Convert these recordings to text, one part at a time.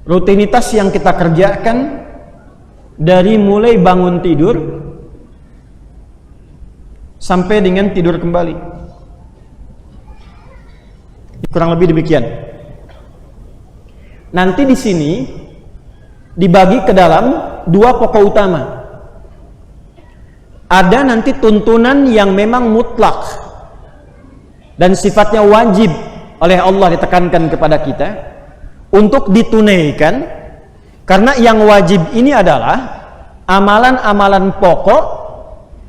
rutinitas yang kita kerjakan dari mulai bangun tidur sampai dengan tidur kembali. Kurang lebih demikian. Nanti di sini dibagi ke dalam dua pokok utama. Ada nanti tuntunan yang memang mutlak dan sifatnya wajib oleh Allah ditekankan kepada kita untuk ditunaikan, karena yang wajib ini adalah amalan-amalan pokok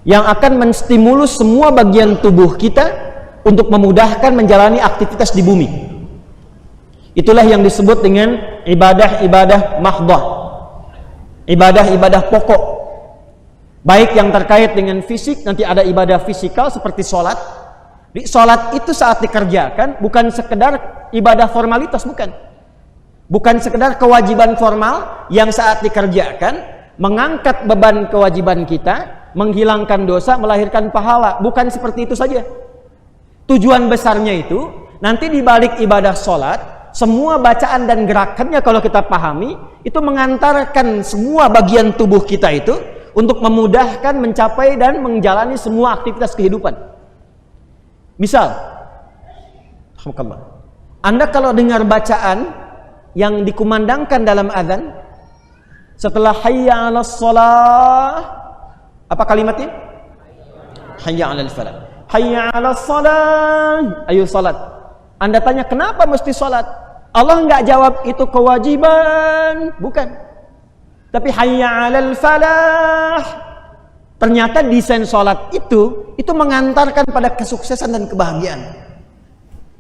yang akan menstimulus semua bagian tubuh kita untuk memudahkan menjalani aktivitas di bumi. Itulah yang disebut dengan ibadah-ibadah mahdhah, ibadah-ibadah pokok. Baik yang terkait dengan fisik, nanti ada ibadah fisikal seperti sholat. Di sholat itu saat dikerjakan bukan sekedar ibadah formalitas, bukan sekedar kewajiban formal yang saat dikerjakan mengangkat beban kewajiban kita, menghilangkan dosa, melahirkan pahala. Bukan seperti itu saja. Tujuan besarnya itu nanti di balik ibadah sholat, semua bacaan dan gerakannya kalau kita pahami itu mengantarkan semua bagian tubuh kita itu untuk memudahkan mencapai dan menjalani semua aktivitas kehidupan. Misal, Anda kalau dengar bacaan yang dikumandangkan dalam azan setelah hayya 'alas shalah, apa kalimatnya? Hayya 'alal falah. Hayya 'alas shalah, ayo salat. Anda tanya kenapa mesti salat? Allah enggak jawab itu kewajiban, bukan. Tapi hayya 'alal falah. Ternyata desain salat itu mengantarkan pada kesuksesan dan kebahagiaan.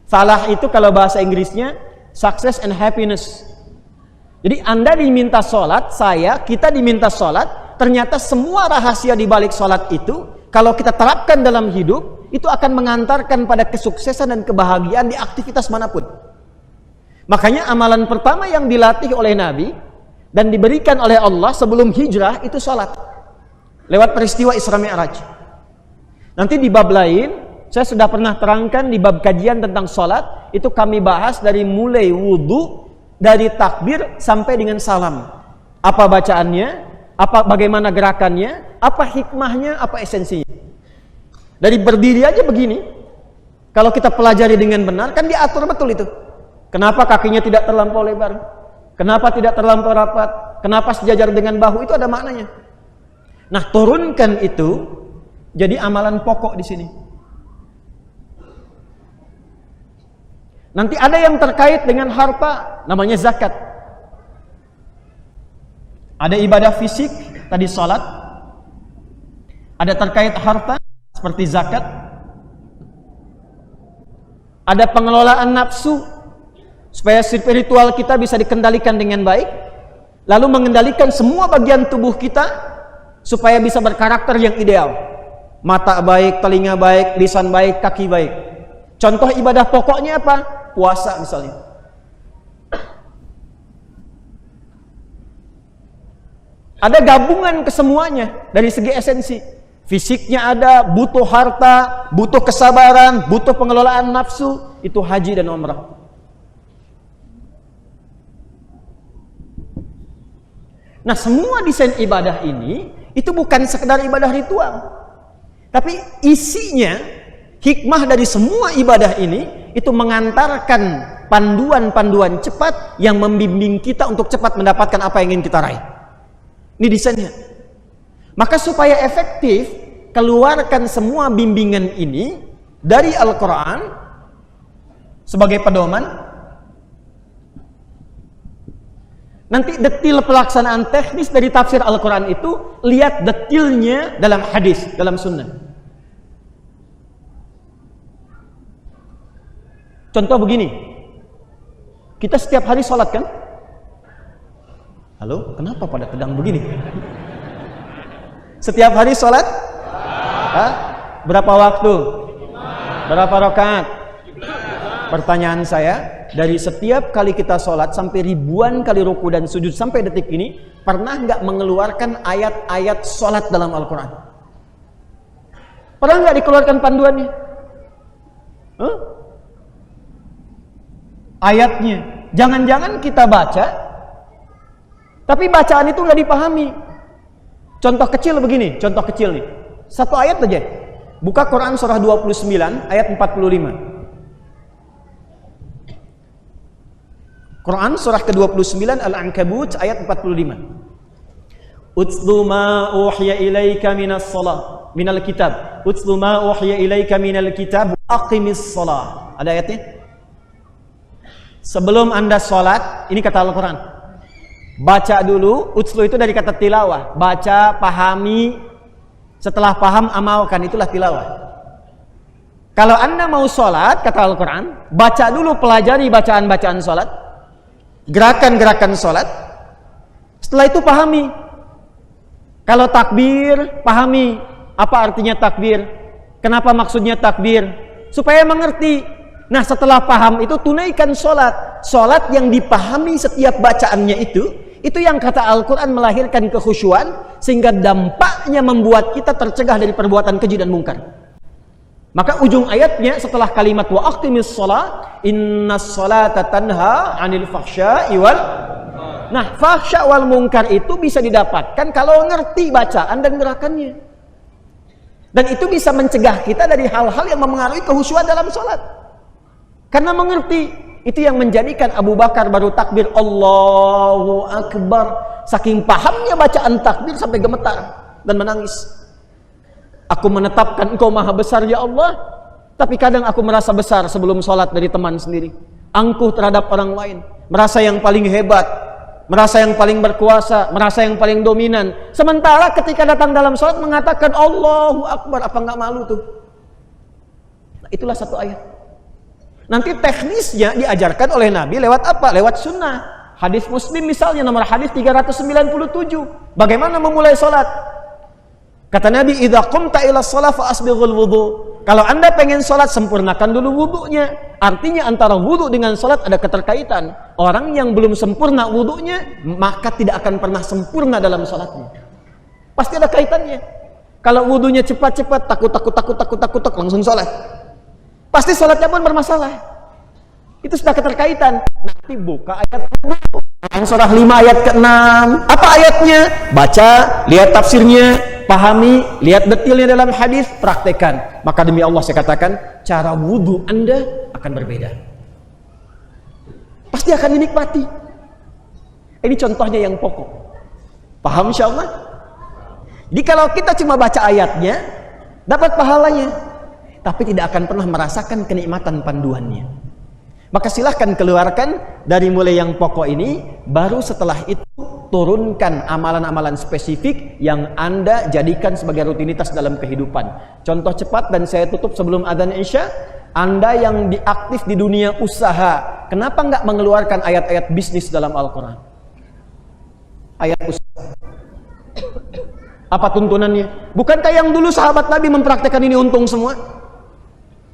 Falah itu kalau bahasa Inggrisnya success and happiness. Jadi Anda diminta sholat, kita diminta sholat, ternyata semua rahasia di balik sholat itu, kalau kita terapkan dalam hidup, itu akan mengantarkan pada kesuksesan dan kebahagiaan di aktivitas manapun. Makanya amalan pertama yang dilatih oleh Nabi, dan diberikan oleh Allah sebelum hijrah, itu sholat. Lewat peristiwa Isra Mi'raj. Nanti di bab lain, saya sudah pernah terangkan di bab kajian tentang sholat, itu kami bahas dari mulai wudhu, dari takbir sampai dengan salam. Apa bacaannya, bagaimana gerakannya, apa hikmahnya, apa esensinya. Dari berdiri aja begini, kalau kita pelajari dengan benar, kan diatur betul itu. Kenapa kakinya tidak terlampau lebar, kenapa tidak terlampau rapat, kenapa sejajar dengan bahu, itu ada maknanya. Nah, turunkan itu jadi amalan pokok di sini. Nanti ada yang terkait dengan harta, namanya zakat. Ada ibadah fisik, tadi sholat. Ada terkait harta, seperti zakat. Ada pengelolaan nafsu, supaya spiritual kita bisa dikendalikan dengan baik. Lalu mengendalikan semua bagian tubuh kita, supaya bisa berkarakter yang ideal. Mata baik, telinga baik, lisan baik, kaki baik. Contoh ibadah pokoknya apa? Puasa misalnya. Ada gabungan kesemuanya dari segi esensi. Fisiknya ada, butuh harta, butuh kesabaran, butuh pengelolaan nafsu, itu haji dan umrah. Nah, semua desain ibadah ini itu bukan sekedar ibadah ritual. Tapi isinya, hikmah dari semua ibadah ini itu mengantarkan panduan-panduan cepat yang membimbing kita untuk cepat mendapatkan apa yang ingin kita raih. Ini desainnya. Maka supaya efektif, keluarkan semua bimbingan ini dari Al-Quran sebagai pedoman. Nanti detil pelaksanaan teknis dari tafsir Al-Quran itu, lihat detilnya dalam hadis, dalam sunnah. Contoh begini, kita setiap hari sholat kan? Halo, kenapa pada tegang begini? Setiap hari sholat? Berapa waktu? Berapa rakaat? Pertanyaan saya, dari setiap kali kita sholat sampai ribuan kali ruku dan sujud sampai detik ini, pernah nggak mengeluarkan ayat-ayat sholat dalam Al-Quran? Pernah nggak dikeluarkan panduannya? Ayatnya. Jangan-jangan kita baca, Tapi bacaan itu nggak dipahami. Contoh kecil begini, contoh kecil nih. Satu ayat aja. Buka Quran surah 29 ayat 45. Quran surah ke-29 Al-Ankabut ayat 45. Utlu ma uhiya ilaika minal kitab. Utlu ma uhiya ilaika minal kitab aqimis shalah. Ada ayatnya? Sebelum Anda sholat, ini kata Al-Quran. Baca dulu, utlu itu dari kata tilawah. Baca, pahami, setelah paham amalkan, itulah tilawah. Kalau Anda mau sholat, kata Al-Quran, baca dulu, pelajari bacaan-bacaan sholat, gerakan-gerakan sholat, setelah itu pahami. Kalau takbir, pahami apa artinya takbir, kenapa maksudnya takbir, supaya mengerti. Nah, setelah paham itu tunaikan sholat. Sholat yang dipahami setiap bacaannya itu yang kata Al-Quran melahirkan kekhusyuan, sehingga dampaknya membuat kita tercegah dari perbuatan keji dan mungkar. Maka ujung ayatnya setelah kalimat wa aqimis shalah, innas sholata tanha 'anil fahsya'i wal. Nah, fahsya wal munkar itu bisa didapatkan kalau ngerti bacaan dan gerakannya. Dan itu bisa mencegah kita dari hal-hal yang mempengaruhi kekhusyuan dalam sholat. Karena mengerti, itu yang menjadikan Abu Bakar baru takbir Allahu Akbar, saking pahamnya bacaan takbir sampai gemetar dan menangis. Aku menetapkan Engkau maha besar ya Allah, tapi kadang aku merasa besar sebelum sholat dari teman sendiri. Angkuh terhadap orang lain, merasa yang paling hebat, merasa yang paling berkuasa, merasa yang paling dominan. Sementara ketika datang dalam sholat mengatakan Allahu Akbar, apa nggak malu tuh? Nah, itulah satu ayat. Nanti teknisnya diajarkan oleh Nabi lewat apa? Lewat sunnah. Hadis Muslim misalnya nomor hadis 397. Bagaimana memulai sholat? Kata Nabi, idza qumta ila shalah fa asbighul wudu. Kalau Anda pengen sholat, sempurnakan dulu wudunya. Artinya antara wudu dengan sholat ada keterkaitan. Orang yang belum sempurna wudunya, maka tidak akan pernah sempurna dalam sholatnya. Pasti ada kaitannya. Kalau wudunya cepat-cepat, takut langsung sholat, pasti sholatnya pun bermasalah. Itu sudah keterkaitan. Nanti buka ayat surah 5 ayat ke-6. Apa ayatnya? Baca, lihat tafsirnya, pahami, lihat detailnya dalam hadis, praktekkan. Maka demi Allah saya katakan, cara wudhu Anda akan berbeda. Pasti akan dinikmati. Ini contohnya yang pokok. Paham insyaallah? Jadi kalau kita cuma baca ayatnya, dapat pahalanya, tapi tidak akan pernah merasakan kenikmatan panduannya. Maka silahkan keluarkan dari mulai yang pokok ini, baru setelah itu turunkan amalan-amalan spesifik yang Anda jadikan sebagai rutinitas dalam kehidupan. Contoh cepat dan saya tutup sebelum adzan Isya. Anda yang diaktif di dunia usaha, kenapa nggak mengeluarkan ayat-ayat bisnis dalam Al-Quran? Ayat usaha. Apa tuntunannya? Bukankah yang dulu sahabat Nabi mempraktekkan ini untung semua?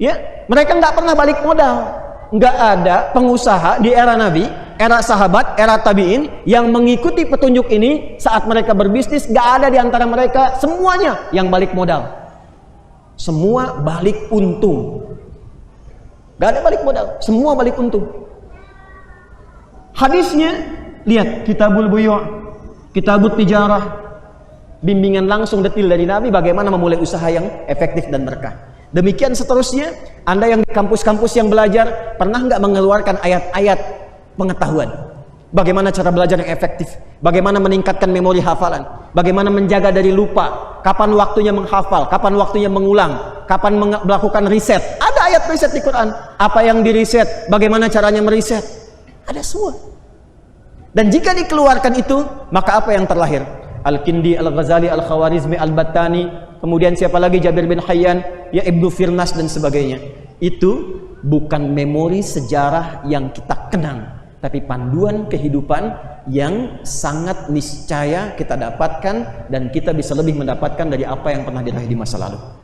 Ya, mereka nggak pernah balik modal. Nggak ada pengusaha di era Nabi, era sahabat, era tabi'in yang mengikuti petunjuk ini saat mereka berbisnis. Nggak ada di antara mereka semuanya yang balik modal. Semua balik untung. Nggak ada balik modal, semua balik untung. Hadisnya, lihat Kitabul Buyu', Kitabut Tijarah, bimbingan langsung detail dari Nabi bagaimana memulai usaha yang efektif dan berkah. Demikian seterusnya. Anda yang di kampus-kampus yang belajar, pernah nggak mengeluarkan ayat-ayat pengetahuan? Bagaimana cara belajar yang efektif? Bagaimana meningkatkan memori hafalan? Bagaimana menjaga dari lupa? Kapan waktunya menghafal? Kapan waktunya mengulang? Kapan melakukan riset? Ada ayat riset di Quran. Apa yang diriset? Bagaimana caranya meriset? Ada semua. Dan jika dikeluarkan itu, maka apa yang terlahir? Al-Kindi, Al-Ghazali, Al-Khawarizmi, Al-Battani, kemudian siapa lagi, Jabir bin Hayyan, ya Ibnu Firnas dan sebagainya. Itu bukan memori sejarah yang kita kenang, tapi panduan kehidupan yang sangat niscaya kita dapatkan, dan kita bisa lebih mendapatkan dari apa yang pernah diraih di masa lalu.